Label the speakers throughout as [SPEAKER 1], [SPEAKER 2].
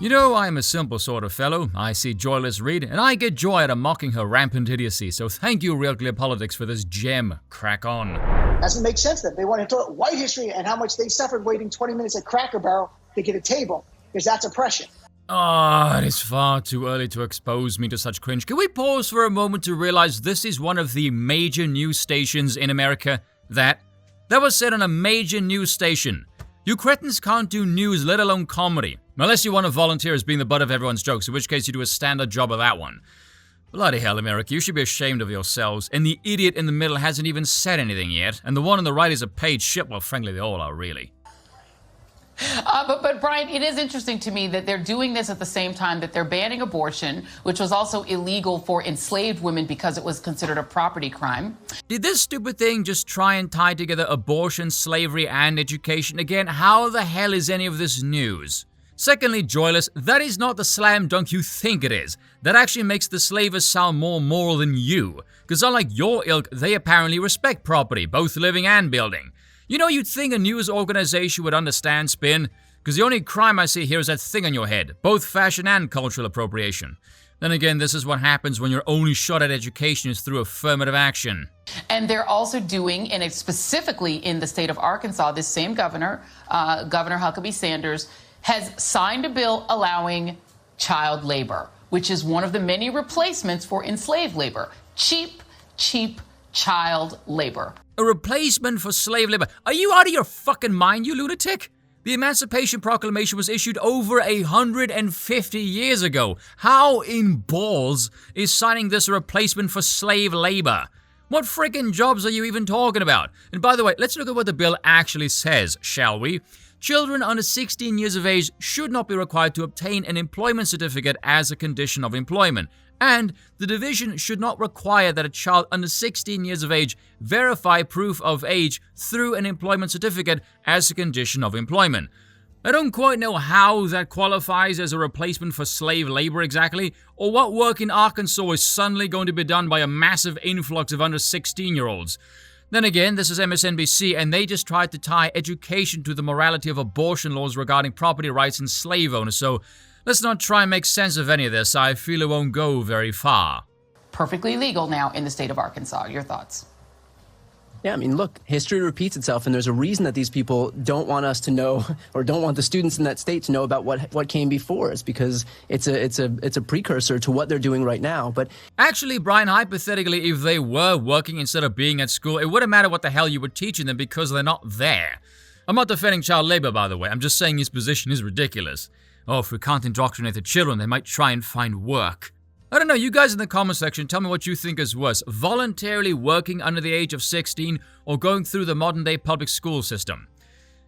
[SPEAKER 1] You know, I am a simple sort of fellow. I see Joyless Reid, and I get joy out of mocking her rampant idiocy. So thank you, Real Clear Politics, for this gem. Crack on.
[SPEAKER 2] Doesn't make sense that they want to talk white history and how much they suffered waiting 20 minutes at Cracker Barrel to get a table, because that's oppression.
[SPEAKER 1] It is far too early to expose me to such cringe. Can we pause for a moment to realize this is one of the major news stations in America? That was said on a major news station. You cretins can't do news, let alone comedy. Unless you want to volunteer as being the butt of everyone's jokes, in which case you do a standard job of that one. Bloody hell, America, you should be ashamed of yourselves. And the idiot in the middle hasn't even said anything yet. And the one on the right is a paid shit. Well, frankly, they all are, really.
[SPEAKER 3] But Brian, it is interesting to me that they're doing this at the same time that they're banning abortion, which was also illegal for enslaved women because it was considered a property crime.
[SPEAKER 1] Did this stupid thing just try and tie together abortion, slavery, and education? Again, how the hell is any of this news? Secondly, Joyless, that is not the slam dunk you think it is. That actually makes the slavers sound more moral than you. Because unlike your ilk, they apparently respect property, both living and building. You know, you'd think a news organization would understand spin, because the only crime I see here is that thing on your head, both fashion and cultural appropriation. Then again, this is what happens when your only shot at education is through affirmative action.
[SPEAKER 3] And they're also doing, and it's specifically in the state of Arkansas, this same governor, Governor Huckabee Sanders, has signed a bill allowing child labor, which is one of the many replacements for enslaved labor. Cheap child labor.
[SPEAKER 1] A replacement for slave labor? Are you out of your fucking mind, you lunatic? The Emancipation Proclamation was issued over 150 years ago. How in balls is signing this a replacement for slave labor? What freaking jobs are you even talking about? And by the way, let's look at what the bill actually says, shall we? Children under 16 years of age should not be required to obtain an employment certificate as a condition of employment. And the division should not require that a child under 16 years of age verify proof of age through an employment certificate as a condition of employment. I don't quite know how that qualifies as a replacement for slave labor exactly, or what work in Arkansas is suddenly going to be done by a massive influx of under 16-year-olds. Then again, this is MSNBC, and they just tried to tie education to the morality of abortion laws regarding property rights and slave owners, so let's not try and make sense of any of this. I feel it won't go very far.
[SPEAKER 3] Perfectly legal now in the state of Arkansas. Your thoughts?
[SPEAKER 4] Yeah, I mean, look, history repeats itself, and there's a reason that these people don't want us to know, or don't want the students in that state to know about what came before. It's because it's a precursor to what they're doing right now. But
[SPEAKER 1] actually, Brian, hypothetically, if they were working instead of being at school, it wouldn't matter what the hell you were teaching them because they're not there. I'm not defending child labor, by the way. I'm just saying his position is ridiculous. Oh, if we can't indoctrinate the children, they might try and find work. I don't know, you guys in the comment section, tell me what you think is worse, voluntarily working under the age of 16 or going through the modern-day public school system.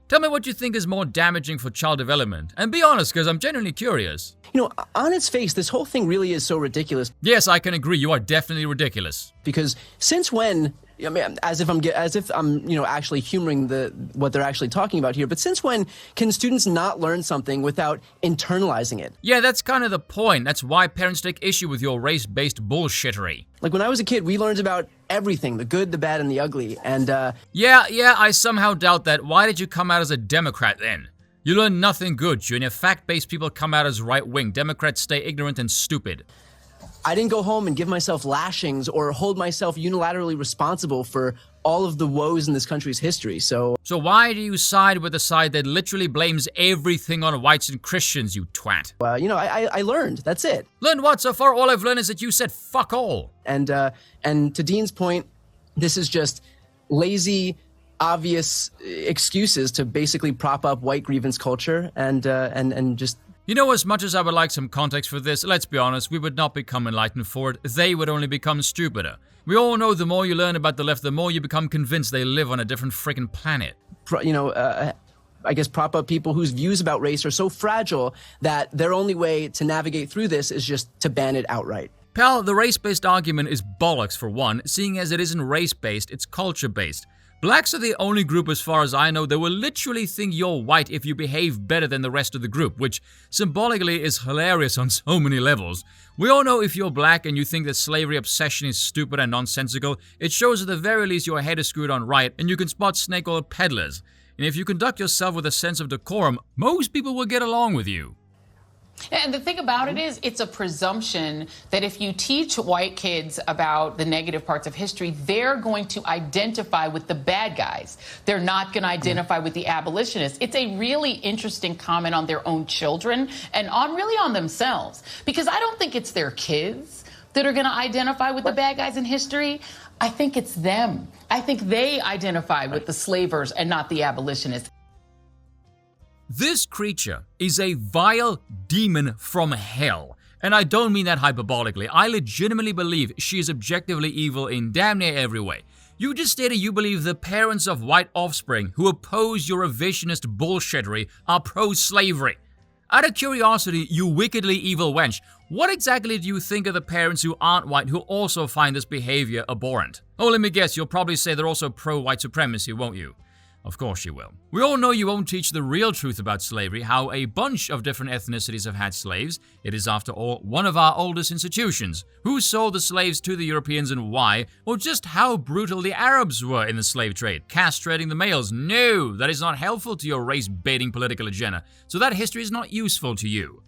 [SPEAKER 1] Tell me what you think is more damaging for child development. And be honest, because I'm genuinely curious.
[SPEAKER 4] You know, on its face, this whole thing really is so ridiculous.
[SPEAKER 1] Yes, I can agree, you are definitely ridiculous.
[SPEAKER 4] Because since when... I mean, as if I'm, actually humoring what they're actually talking about here. But since when can students not learn something without internalizing it?
[SPEAKER 1] Yeah, that's kind of the point. That's why parents take issue with your race-based bullshittery.
[SPEAKER 4] Like when I was a kid, we learned about everything, the good, the bad, and the ugly. And
[SPEAKER 1] Yeah, I somehow doubt that. Why did you come out as a Democrat then? You learn nothing good, Junior. Fact-based people come out as right-wing. Democrats stay ignorant and stupid.
[SPEAKER 4] I didn't go home and give myself lashings or hold myself unilaterally responsible for all of the woes in this country's history, so...
[SPEAKER 1] So why do you side with the side that literally blames everything on whites and Christians, you twat?
[SPEAKER 4] I learned, that's it.
[SPEAKER 1] Learned what? So far all I've learned is that you said fuck all.
[SPEAKER 4] And to Dean's point, this is just lazy, obvious excuses to basically prop up white grievance culture and just...
[SPEAKER 1] You know, as much as I would like some context for this, let's be honest, we would not become enlightened for it. They would only become stupider. We all know the more you learn about the left, the more you become convinced they live on a different freaking planet.
[SPEAKER 4] I guess prop up people whose views about race are so fragile that their only way to navigate through this is just to ban it outright.
[SPEAKER 1] Pal, the race-based argument is bollocks for one, seeing as it isn't race-based, it's culture-based. Blacks are the only group, as far as I know, that will literally think you're white if you behave better than the rest of the group, which symbolically is hilarious on so many levels. We all know if you're black and you think that slavery obsession is stupid and nonsensical, it shows at the very least your head is screwed on right and you can spot snake oil peddlers. And if you conduct yourself with a sense of decorum, most people will get along with you.
[SPEAKER 3] And the thing about it is, it's a presumption that if you teach white kids about the negative parts of history, they're going to identify with the bad guys. They're not going to identify with the abolitionists. It's a really interesting comment on their own children and on themselves, because I don't think it's their kids that are going to identify with the bad guys in history. I think it's them. I think they identify with the slavers and not the abolitionists.
[SPEAKER 1] This creature is a vile demon from hell. And I don't mean that hyperbolically. I legitimately believe she is objectively evil in damn near every way. You just stated you believe the parents of white offspring who oppose your revisionist bullshittery are pro-slavery. Out of curiosity, you wickedly evil wench, what exactly do you think of the parents who aren't white who also find this behavior abhorrent? Oh, let me guess, you'll probably say they're also pro-white supremacy, won't you? Of course you will. We all know you won't teach the real truth about slavery, how a bunch of different ethnicities have had slaves. It is, after all, one of our oldest institutions. Who sold the slaves to the Europeans and why? Or just how brutal the Arabs were in the slave trade, castrating the males? No, that is not helpful to your race-baiting political agenda, so that history is not useful to you.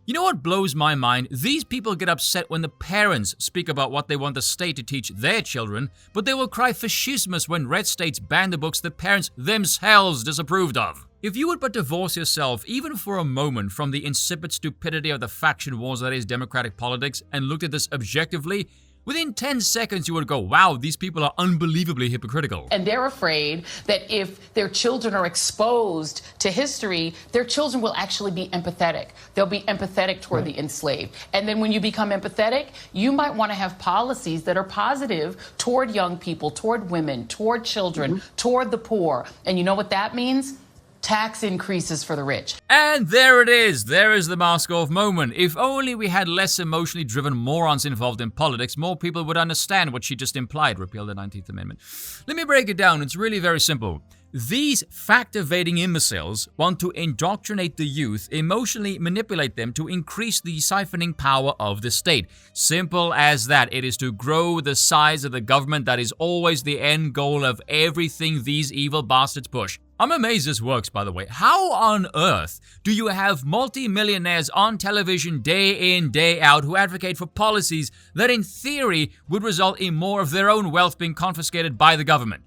[SPEAKER 1] You know what blows my mind? These people get upset when the parents speak about what they want the state to teach their children, but they will cry fascismus when red states ban the books the parents themselves disapproved of. If you would but divorce yourself, even for a moment, from the insipid stupidity of the faction wars that is democratic politics and looked at this objectively, within 10 seconds you would go, wow, these people are unbelievably hypocritical.
[SPEAKER 3] And they're afraid that if their children are exposed to history, their children will actually be empathetic. They'll be empathetic toward the enslaved. And then when you become empathetic, you might want to have policies that are positive toward young people, toward women, toward children, toward the poor. And you know what that means? Tax increases for the rich.
[SPEAKER 1] And there it is. There is the mask-off moment. If only we had less emotionally driven morons involved in politics, more people would understand what she just implied. Repeal the 19th Amendment. Let me break it down. It's really very simple. These fact-evading imbeciles want to indoctrinate the youth, emotionally manipulate them to increase the siphoning power of the state. Simple as that. It is to grow the size of the government. That is always the end goal of everything these evil bastards push. I'm amazed this works, by the way. How on earth do you have multi-millionaires on television day in, day out who advocate for policies that in theory would result in more of their own wealth being confiscated by the government?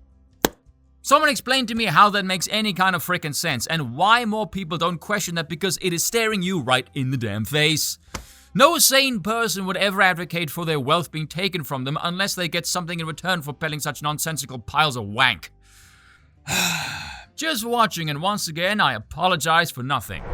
[SPEAKER 1] Someone explain to me how that makes any kind of frickin' sense and why more people don't question that, because it is staring you right in the damn face. No sane person would ever advocate for their wealth being taken from them unless they get something in return for peddling such nonsensical piles of wank. Just watching, and once again, I apologize for nothing.